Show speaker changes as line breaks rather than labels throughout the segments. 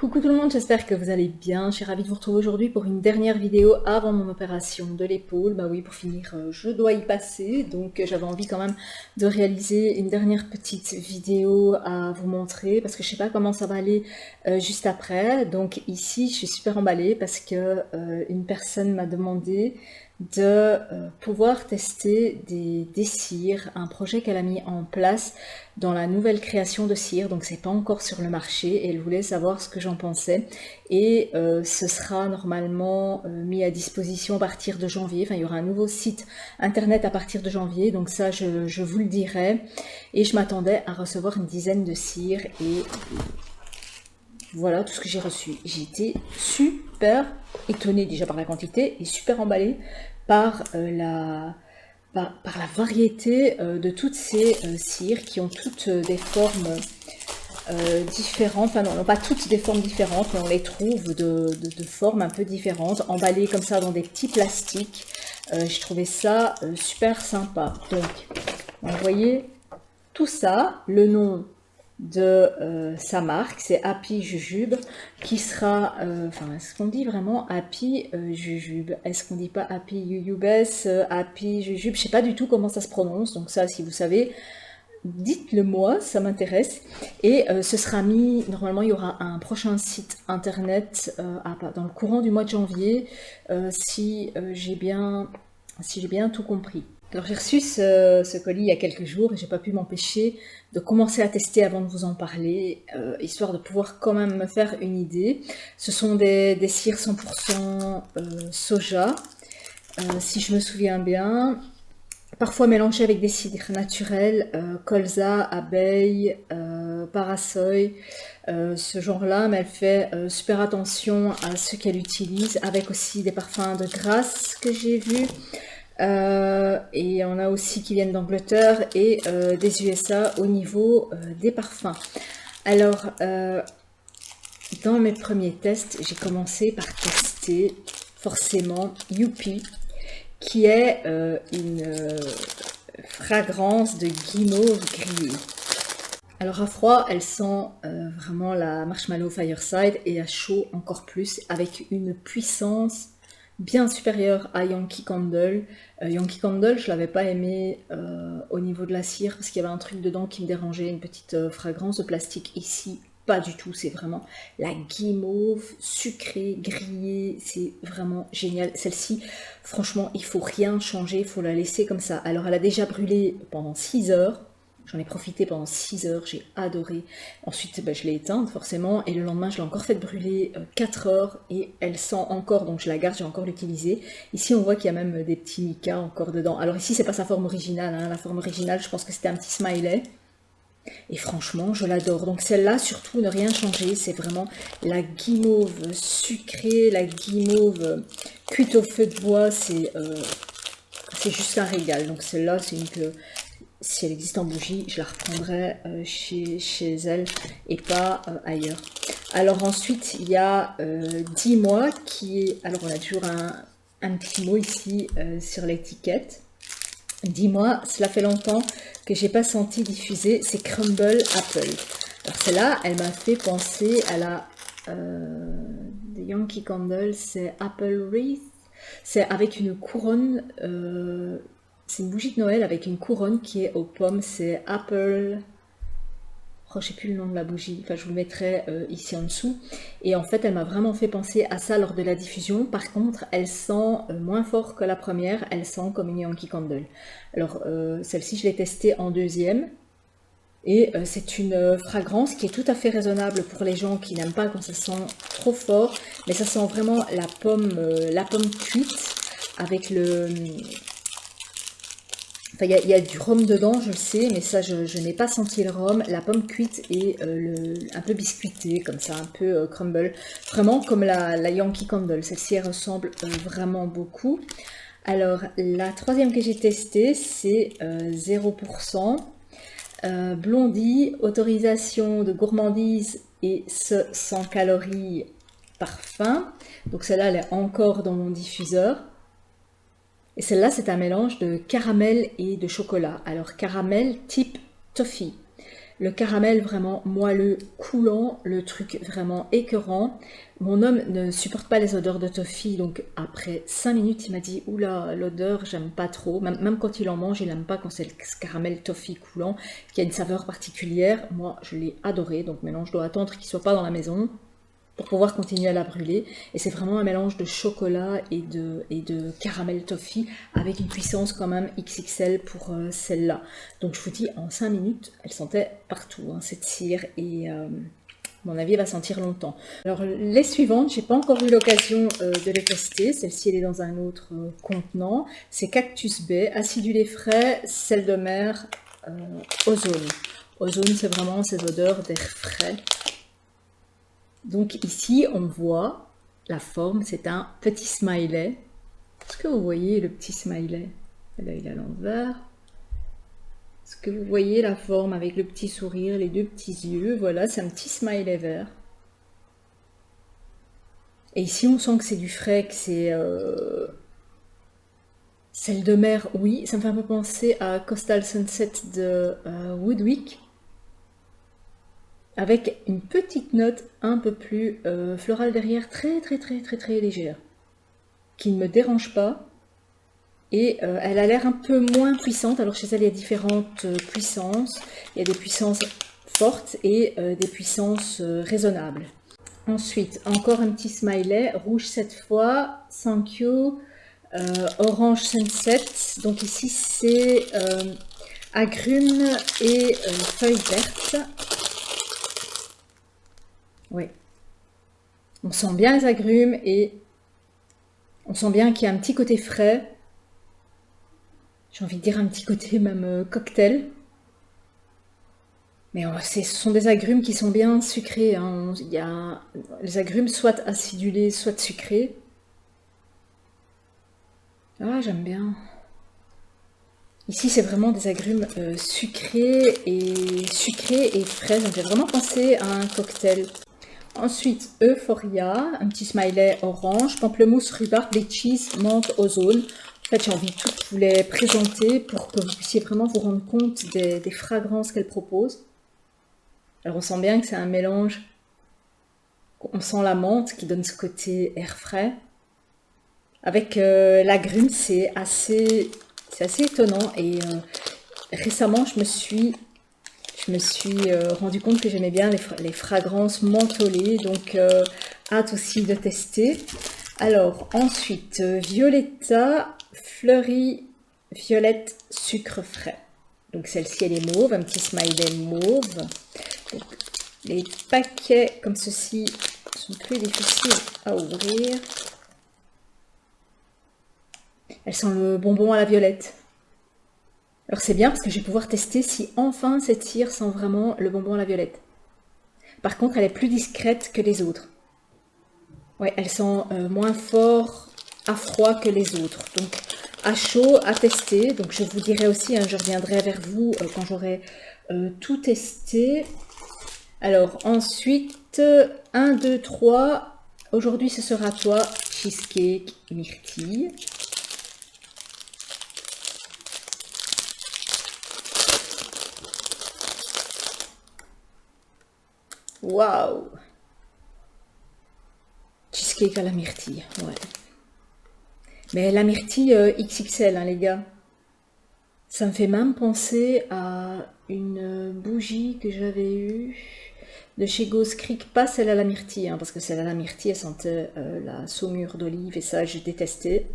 Coucou tout le monde, j'espère que vous allez bien. Je suis ravie de vous retrouver aujourd'hui pour une dernière vidéo avant mon opération de l'épaule. Bah oui, pour finir, je dois y passer, donc j'avais envie quand même de réaliser une dernière petite vidéo à vous montrer parce que je sais pas comment ça va aller juste après. Donc ici, je suis super emballée parce que une personne m'a demandé de pouvoir tester des cires, un projet qu'elle a mis en place dans la nouvelle création de cire, donc c'est pas encore sur le marché, et elle voulait savoir ce que j'en pensais, et ce sera normalement mis à disposition à partir de janvier, enfin il y aura un nouveau site internet à partir de janvier, donc ça je vous le dirai, et je m'attendais à recevoir une dizaine de cires, et voilà tout ce que j'ai reçu. J'ai été super étonnée déjà par la quantité, et super emballée par par la variété de toutes ces cires qui ont toutes des formes différentes, enfin non, pas toutes des formes différentes, mais on les trouve de formes un peu différentes, emballées comme ça dans des petits plastiques. Je trouvais ça super sympa. Donc, vous voyez tout ça, le nom de sa marque, c'est Happy Jujube, qui sera, enfin, est-ce qu'on dit vraiment Happy Jujube? Est-ce qu'on dit pas Happy Jujubes, Happy Jujube? Je sais pas du tout comment ça se prononce, donc ça, si vous savez, dites-le moi, ça m'intéresse. Et ce sera mis, normalement, il y aura un prochain site internet dans le courant du mois de janvier, si j'ai bien tout compris. Alors j'ai reçu ce colis il y a quelques jours et j'ai pas pu m'empêcher de commencer à tester avant de vous en parler, histoire de pouvoir quand même me faire une idée. Ce sont des cires 100% soja, si je me souviens bien, parfois mélangées avec des cidres naturels, colza, abeille, parasoy, ce genre-là, mais elle fait super attention à ce qu'elle utilise, avec aussi des parfums de grâce que j'ai vus. Et on a aussi qui viennent d'Angleterre et des USA au niveau des parfums. Alors, dans mes premiers tests, j'ai commencé par tester forcément Youpi, qui est une fragrance de guimauve grillée. Alors à froid, elle sent vraiment la Marshmallow Fireside, et à chaud encore plus, avec une puissance bien supérieure à Yankee Candle. Yankee Candle, je l'avais pas aimé au niveau de la cire parce qu'il y avait un truc dedans qui me dérangeait, une petite fragrance de plastique. Ici, pas du tout, c'est vraiment la guimauve sucrée, grillée, c'est vraiment génial. Celle-ci, franchement, il faut rien changer, il faut la laisser comme ça. Alors elle a déjà brûlé pendant 6 heures. J'en ai profité pendant 6 heures, j'ai adoré. Ensuite, je l'ai éteinte forcément, et le lendemain, je l'ai encore fait brûler 4 heures, et elle sent encore, donc je la garde, j'ai encore l'utilisée. Ici, on voit qu'il y a même des petits micas encore dedans. Alors ici, c'est pas sa forme originale, hein. La forme originale, je pense que c'était un petit smiley. Et franchement, je l'adore. Donc celle-là, surtout, ne rien changer, c'est vraiment la guimauve sucrée, la guimauve cuite au feu de bois, c'est juste un régal. Donc celle-là, c'est une que... Si elle existe en bougie, je la reprendrai chez elle et pas ailleurs. Alors ensuite, il y a 10 mois qui est... Alors on a toujours un petit mot ici sur l'étiquette. 10 mois, cela fait longtemps que j'ai pas senti diffuser, c'est Crumble Apple. Alors celle-là, elle m'a fait penser à la de Yankee Candle, c'est Apple Wreath. C'est avec une couronne... c'est une bougie de Noël avec une couronne qui est aux pommes, c'est Apple... Oh, je sais plus le nom de la bougie, enfin je vous le mettrai ici en dessous. Et en fait, elle m'a vraiment fait penser à ça lors de la diffusion. Par contre, elle sent moins fort que la première, elle sent comme une Yankee Candle. Alors, celle-ci, je l'ai testée en deuxième. Et c'est une fragrance qui est tout à fait raisonnable pour les gens qui n'aiment pas quand ça sent trop fort. Mais ça sent vraiment la pomme cuite avec le... Enfin, il y a du rhum dedans, je le sais, mais ça, je n'ai pas senti le rhum. La pomme cuite et un peu biscuitée, comme ça, un peu crumble. Vraiment comme la Yankee Candle. Celle-ci, elle ressemble vraiment beaucoup. Alors, la troisième que j'ai testée, c'est 0%. Blondie, autorisation de gourmandise et ce sans calories parfum. Donc celle-là, elle est encore dans mon diffuseur. Et celle-là, c'est un mélange de caramel et de chocolat. Alors, caramel type toffee. le caramel vraiment moelleux, coulant, le truc vraiment écœurant. Mon homme ne supporte pas les odeurs de toffee, donc après 5 minutes, il m'a dit « Oula, l'odeur, j'aime pas trop. » Même quand il en mange, il n'aime pas quand c'est le caramel toffee coulant, qui a une saveur particulière. Moi, je l'ai adoré, donc maintenant je dois attendre qu'il soit pas dans la maison pour pouvoir continuer à la brûler. Et c'est vraiment un mélange de chocolat et de caramel toffee avec une puissance quand même XXL pour celle-là. Donc je vous dis, en 5 minutes, elle sentait partout, hein, cette cire, et à mon avis, elle va sentir longtemps. Alors les suivantes, j'ai pas encore eu l'occasion de les tester. Celle-ci, elle est dans un autre contenant. C'est Cactus Bay, acidulé frais, sel de mer, ozone. Ozone, c'est vraiment ces odeurs d'air frais. Donc ici, on voit la forme, c'est un petit smiley. Est-ce que vous voyez le petit smiley? Là, il est à l'envers. Est-ce que vous voyez la forme avec le petit sourire, les deux petits yeux? Voilà, c'est un petit smiley vert. Et ici, on sent que c'est du frais, que c'est sel de mer. Oui, ça me fait un peu penser à Coastal Sunset de Woodwick, avec une petite note un peu plus florale derrière, très légère, qui ne me dérange pas. Et elle a l'air un peu moins puissante. Alors chez elle, il y a différentes puissances. Il y a des puissances fortes et des puissances raisonnables. Ensuite, encore un petit smiley, rouge cette fois, thank you, orange sunset. Donc ici, c'est agrumes et feuilles vertes. Oui. On sent bien les agrumes et on sent bien qu'il y a un petit côté frais. J'ai envie de dire un petit côté même cocktail. Mais ce sont des agrumes qui sont bien sucrés, hein. Il y a les agrumes soit acidulés, soit sucrés. Ah, j'aime bien. Ici, c'est vraiment des agrumes sucrés et frais. Ça me fait vraiment penser à un cocktail. Ensuite, Euphoria, un petit smiley orange, pamplemousse, rhubarbe, litchis, menthe, ozone. En fait, j'ai envie de toutes vous les présenter pour que vous puissiez vraiment vous rendre compte des fragrances qu'elle propose. Alors, on sent bien que c'est un mélange. On sent la menthe qui donne ce côté air frais. Avec l'agrume, c'est assez étonnant. Et récemment, je me suis rendu compte que j'aimais bien les fragrances mentholées, donc hâte aussi de tester. Alors ensuite, Violetta, fleurie, violette, sucre frais. Donc celle-ci, elle est mauve, un petit smiley mauve. Donc, les paquets comme ceci sont plus difficiles à ouvrir. Elle sent le bonbon à la violette. Alors c'est bien parce que je vais pouvoir tester si enfin cette cire sent vraiment le bonbon à la violette. Par contre, elle est plus discrète que les autres. Ouais, elle sent moins fort à froid que les autres. Donc à chaud, à tester. Donc je vous dirai aussi, hein, je reviendrai vers vous quand j'aurai tout testé. Alors ensuite, 1, 2, 3. Aujourd'hui ce sera toi, cheesecake myrtille. Waouh! Cheesecake à la myrtille, ouais. Mais la myrtille XXL, hein, les gars. Ça me fait même penser à une bougie que j'avais eue de chez Ghost Creek. Pas celle à la myrtille, hein, parce que celle à la myrtille, elle sentait la saumure d'olive et ça, j'ai détesté.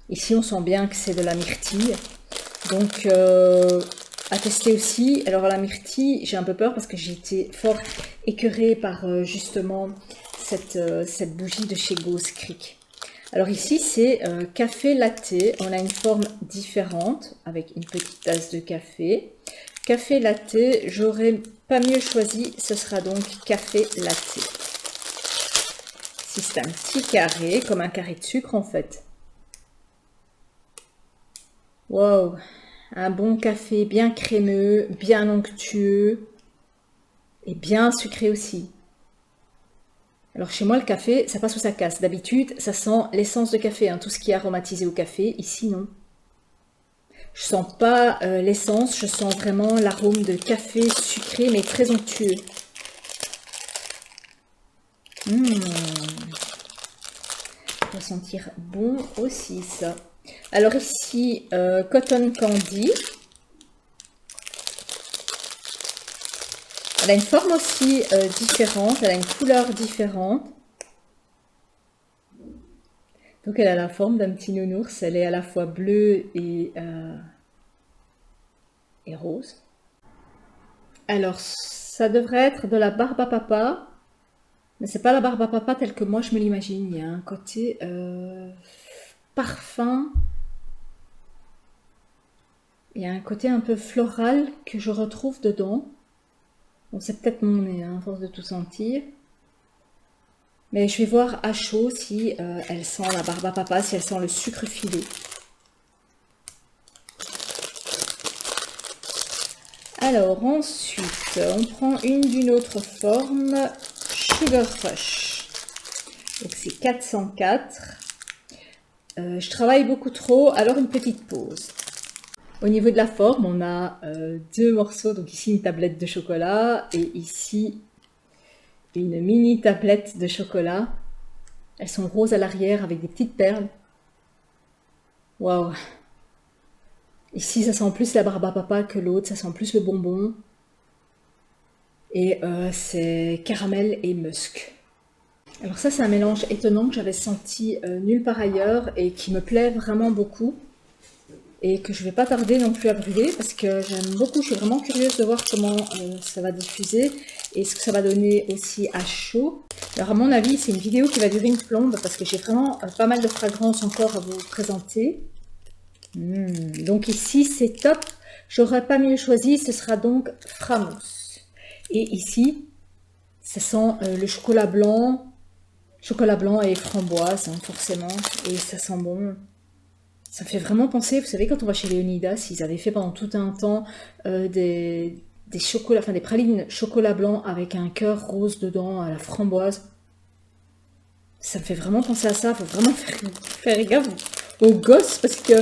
Ici, on sent bien que c'est de la myrtille. Donc, à tester aussi. Alors la myrtille, j'ai un peu peur parce que j'ai été fort écœurée par justement cette bougie de chez Ghost Creek. Alors ici c'est café latte, on a une forme différente avec une petite tasse de café. Café latte, j'aurais pas mieux choisi, ce sera donc café latte. Ici c'est un petit carré, comme un carré de sucre en fait. Wow! Un bon café bien crémeux, bien onctueux et bien sucré aussi. Alors chez moi le café, ça passe ou ça casse. D'habitude, ça sent l'essence de café, hein, tout ce qui est aromatisé au café. Ici, non. Je sens pas l'essence, je sens vraiment l'arôme de café sucré, mais très onctueux. Ça va sentir bon aussi, ça. Alors ici, Cotton Candy. Elle a une forme aussi différente, elle a une couleur différente. Donc elle a la forme d'un petit nounours, elle est à la fois bleue et rose. Alors ça devrait être de la barbe à papa, mais c'est pas la barbe à papa telle que moi je me l'imagine. Il y a un côté parfum, il y a un côté un peu floral que je retrouve dedans. Bon, c'est peut-être mon nez, hein, à force de tout sentir. Mais je vais voir à chaud si elle sent la barbe à papa, si elle sent le sucre filé. Alors ensuite, on prend une d'une autre forme, Sugar Rush. Donc c'est 404. Je travaille beaucoup trop, alors une petite pause. Au niveau de la forme, on a deux morceaux, donc ici une tablette de chocolat et ici une mini tablette de chocolat. Elles sont roses à l'arrière avec des petites perles. Waouh! Ici, ça sent plus la barbe à papa que l'autre, ça sent plus le bonbon. Et c'est caramel et musk. Alors ça, c'est un mélange étonnant que j'avais senti nulle part ailleurs et qui me plaît vraiment beaucoup. Et que je ne vais pas tarder non plus à brûler parce que j'aime beaucoup, je suis vraiment curieuse de voir comment ça va diffuser et ce que ça va donner aussi à chaud. Alors à mon avis, c'est une vidéo qui va durer une plombe parce que j'ai vraiment pas mal de fragrances encore à vous présenter. Donc ici, c'est top. J'aurais pas mieux choisi, ce sera donc Framousse. Et ici, ça sent le chocolat blanc et framboise, hein, forcément, et ça sent bon. Ça me fait vraiment penser, vous savez, quand on va chez Léonidas, ils avaient fait pendant tout un temps des chocolats, enfin des pralines chocolat blanc avec un cœur rose dedans, à la framboise. Ça me fait vraiment penser à ça. Il faut vraiment faire gaffe aux gosses parce que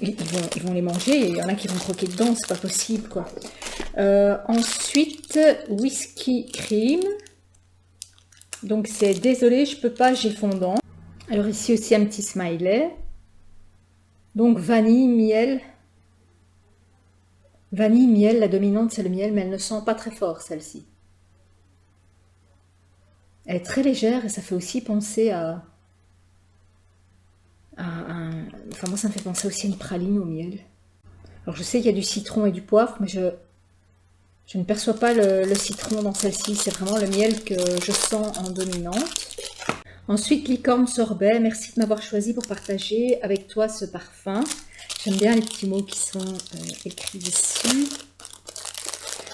ils vont les manger et il y en a qui vont croquer dedans, c'est pas possible quoi. Ensuite, whisky cream. Donc c'est désolé, je peux pas, j'ai fondant. Alors ici aussi un petit smiley. Donc vanille, miel. Vanille, miel, la dominante c'est le miel, mais elle ne sent pas très fort celle-ci. Elle est très légère et ça fait aussi penser à enfin moi ça me fait penser aussi à une praline au miel. Alors je sais qu'il y a du citron et du poivre, mais je ne perçois pas le citron dans celle-ci, c'est vraiment le miel que je sens en dominante. Ensuite, licorne sorbet, merci de m'avoir choisi pour partager avec toi ce parfum. J'aime bien les petits mots qui sont écrits dessus.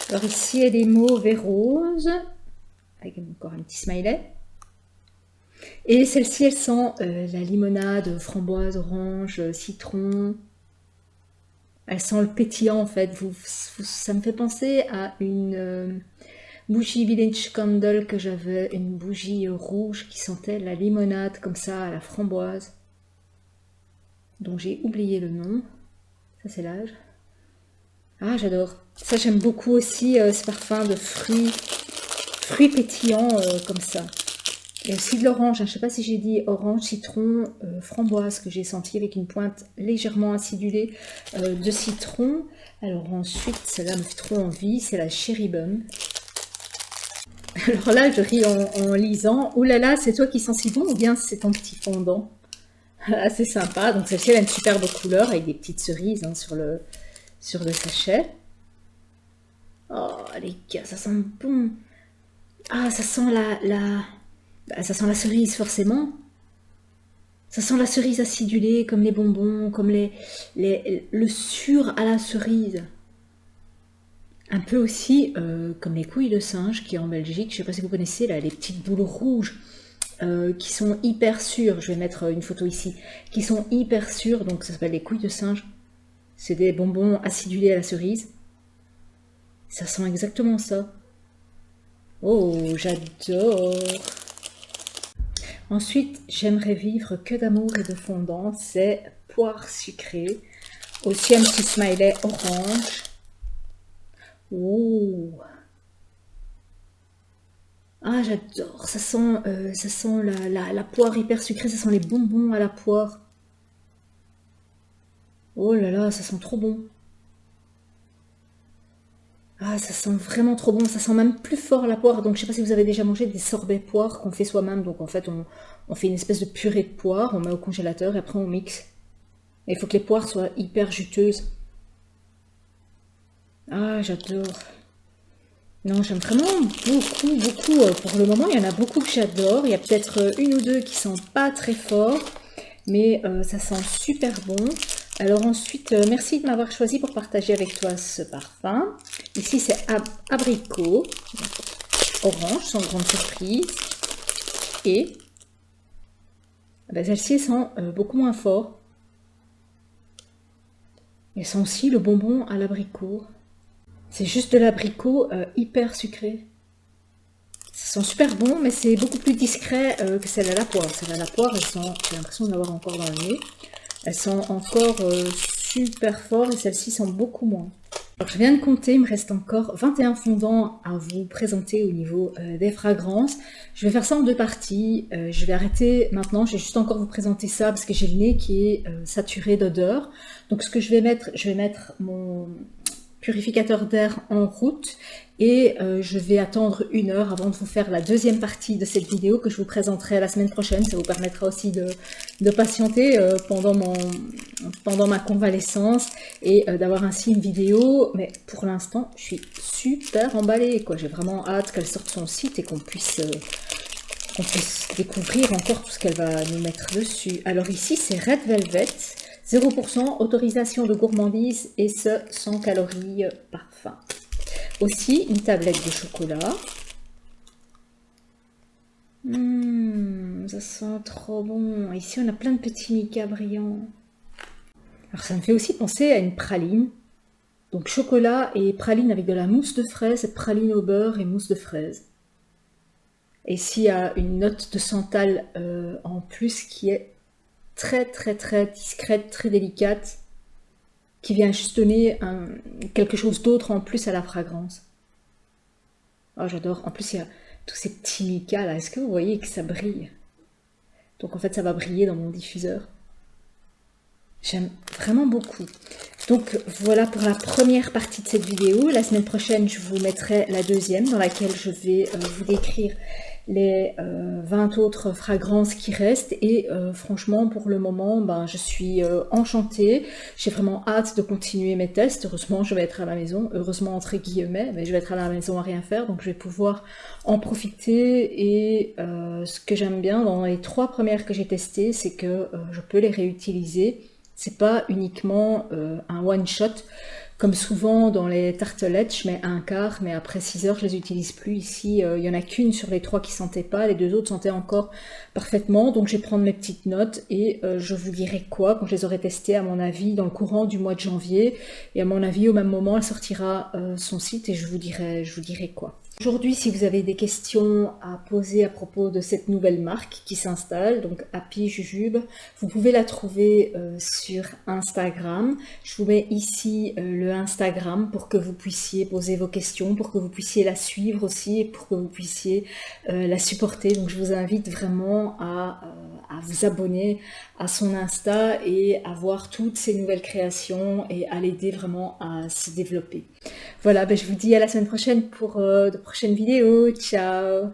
Alors ici, il y a des mots vert rose, avec encore un petit smiley. Et celle-ci, elle sent la limonade, framboise, orange, citron. Elle sent le pétillant en fait. Ça me fait penser à une bougie Village Candle que j'avais, une bougie rouge qui sentait la limonade comme ça, à la framboise, dont j'ai oublié le nom. Ça c'est l'âge. Ah j'adore. Ça j'aime beaucoup aussi ce parfum de fruits pétillants comme ça. Il y a aussi de l'orange, hein. Je ne sais pas si j'ai dit orange, citron, framboise que j'ai senti avec une pointe légèrement acidulée de citron. Alors ensuite, celle-là me fait trop envie, c'est la Cherry Bum. Alors là, je ris en lisant. Ouh là là, c'est toi qui sens si bon ou bien c'est ton petit fondant? Assez sympa. Donc celle-ci, elle a une superbe couleur avec des petites cerises hein, sur le sachet. Oh les gars, ça sent bon. Ah, ça sent ça sent la cerise forcément. Ça sent la cerise acidulée, comme les bonbons, comme le sur à la cerise. Un peu aussi comme les couilles de singe qui est en Belgique. Je ne sais pas si vous connaissez là, les petites boules rouges qui sont hyper sûres. Je vais mettre une photo ici. Qui sont hyper sûres, donc ça s'appelle les couilles de singe. C'est des bonbons acidulés à la cerise. Ça sent exactement ça. Oh, j'adore. Ensuite, j'aimerais vivre que d'amour et de fondant. C'est poire sucrée. Aussi un petit smiley orange. Ouh. Ah, j'adore. Ça sent la poire hyper sucrée. Ça sent les bonbons à la poire. Oh là là, ça sent trop bon. Ah, ça sent vraiment trop bon. Ça sent même plus fort la poire. Donc, je sais pas si vous avez déjà mangé des sorbets poire qu'on fait soi-même. Donc, en fait, on fait une espèce de purée de poire. On met au congélateur et après, on mixe. Et il faut que les poires soient hyper juteuses. Ah, j'adore. Non, j'aime vraiment beaucoup, beaucoup. Pour le moment, il y en a beaucoup que j'adore. Il y a peut-être une ou deux qui sont pas très forts, mais ça sent super bon. Alors ensuite, merci de m'avoir choisi pour partager avec toi ce parfum. Ici, c'est abricot, orange, sans grande surprise. Et celle-ci sent beaucoup moins fort. Elles sent aussi le bonbon à l'abricot. C'est juste de l'abricot hyper sucré. Ça sent super bon, mais c'est beaucoup plus discret que celle à la poire. Celle à la poire, j'ai l'impression d'avoir encore dans le nez. Elles sont encore super fort et celle-ci sent beaucoup moins. Alors, je viens de compter, il me reste encore 21 fondants à vous présenter au niveau des fragrances. Je vais faire ça en deux parties. Je vais arrêter maintenant, je vais juste encore vous présenter ça parce que j'ai le nez qui est saturé d'odeur. Donc ce que je vais mettre mon purificateur d'air en route et je vais attendre 1 heure avant de vous faire la deuxième partie de cette vidéo que je vous présenterai la semaine prochaine. Ça vous permettra aussi de patienter pendant ma convalescence et d'avoir ainsi une vidéo. Mais pour l'instant, je suis super emballée, quoi. J'ai vraiment hâte qu'elle sorte son site et qu'on puisse découvrir encore tout ce qu'elle va nous mettre dessus. Alors ici, c'est Red Velvet. 0% autorisation de gourmandise et ce, sans calories parfum. Aussi, une tablette de chocolat. Ça sent trop bon. Ici, on a plein de petits micas brillants. Alors, ça me fait aussi penser à une praline. Donc, chocolat et praline avec de la mousse de fraise, praline au beurre et mousse de fraise. Et ici, il y a une note de santal en plus qui est très très très discrète, très délicate, qui vient juste donner quelque chose d'autre en plus à la fragrance. Oh, j'adore. En plus, il y a tous ces petits micas là. Est-ce que vous voyez que ça brille? Donc en fait, ça va briller dans mon diffuseur. J'aime vraiment beaucoup. Donc voilà pour la première partie de cette vidéo. La semaine prochaine, je vous mettrai la deuxième dans laquelle je vais vous décrire les 20 autres fragrances qui restent et franchement pour le moment je suis enchantée, j'ai vraiment hâte de continuer mes tests. Heureusement je vais être à la maison, heureusement entre guillemets, mais je vais être à la maison à rien faire, donc je vais pouvoir en profiter. Et ce que j'aime bien dans les 3 premières que j'ai testées, c'est que je peux les réutiliser. C'est pas uniquement un one shot. Comme souvent dans les tartelettes, je mets un quart, mais après 6 heures, je les utilise plus. Ici, il y en a qu'une sur les 3 qui sentaient pas, les 2 autres sentaient encore parfaitement. Donc je vais prendre mes petites notes et je vous dirai quoi quand je les aurai testées, à mon avis, dans le courant du mois de janvier. Et à mon avis, au même moment, elle sortira son site et je vous dirai quoi. Aujourd'hui, si vous avez des questions à poser à propos de cette nouvelle marque qui s'installe, donc Happy Jujube, vous pouvez la trouver sur Instagram. Je vous mets ici le Instagram pour que vous puissiez poser vos questions, pour que vous puissiez la suivre aussi et pour que vous puissiez la supporter. Donc je vous invite vraiment à vous abonner à son Insta et à voir toutes ces nouvelles créations et à l'aider vraiment à se développer. Voilà, je vous dis à la semaine prochaine pour de prochaines vidéos. Ciao!